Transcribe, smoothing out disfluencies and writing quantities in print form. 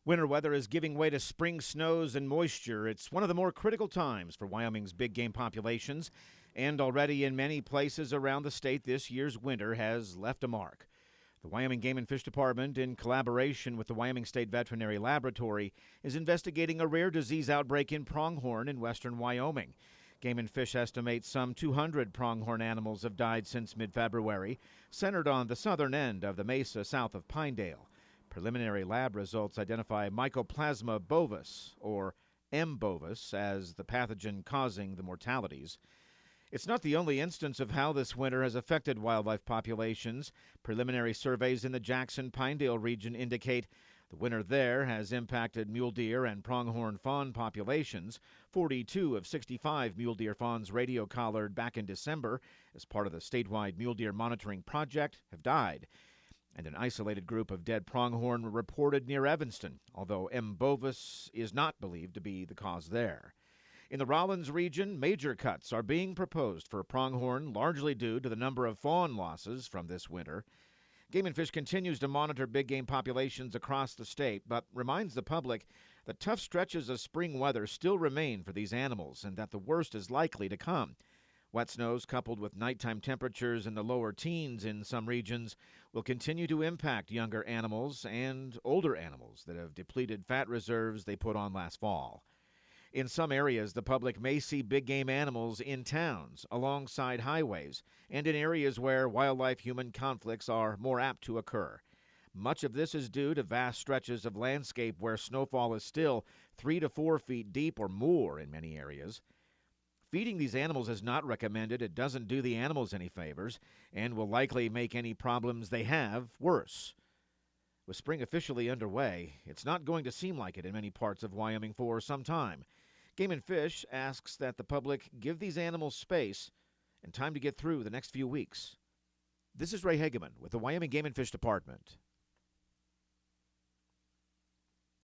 Winter weather is giving way to spring snows and moisture. It's one of the more critical times for Wyoming's big game populations, and already in many places around the state, this year's winter has left a mark. The Wyoming Game and Fish Department, in collaboration with the Wyoming State Veterinary Laboratory, is investigating a rare disease outbreak in pronghorn in western Wyoming. Game and Fish estimates some 200 pronghorn animals have died since mid-February, centered on the southern end of the Mesa south of Pinedale. Preliminary lab results identify Myco-plasma bovis, or M-Bovis, as the pathogen causing the mortalities. It's not the only instance of how this winter has affected wildlife populations. Preliminary surveys in the Jackson-Pinedale region indicate the winter there has impacted mule deer and pronghorn fawn populations. 42 of 65 mule deer fawns radio-collared back in December as part of the statewide mule deer monitoring project have died. And an isolated group of dead pronghorn were reported near Evanston, although M-Bovis is not believed to be the cause there. In the Rollins region, major cuts are being proposed for pronghorn, largely due to the number of fawn losses from this winter. Game and Fish continues to monitor big game populations across the state, but reminds the public that tough stretches of spring weather still remain for these animals and that the worst is likely to come. Wet snows coupled with nighttime temperatures in the lower teens in some regions will continue to impact younger animals and older animals that have depleted fat reserves they put on last fall. In some areas, the public may see big game animals in towns, alongside highways, and in areas where wildlife-human conflicts are more apt to occur. Much of this is due to vast stretches of landscape where snowfall is still 3 to 4 feet deep or more in many areas. Feeding these animals is not recommended. It doesn't do the animals any favors and will likely make any problems they have worse. With spring officially underway, it's not going to seem like it in many parts of Wyoming for some time. Game and Fish asks that the public give these animals space and time to get through the next few weeks. This is Ray Hageman with the Wyoming Game and Fish Department.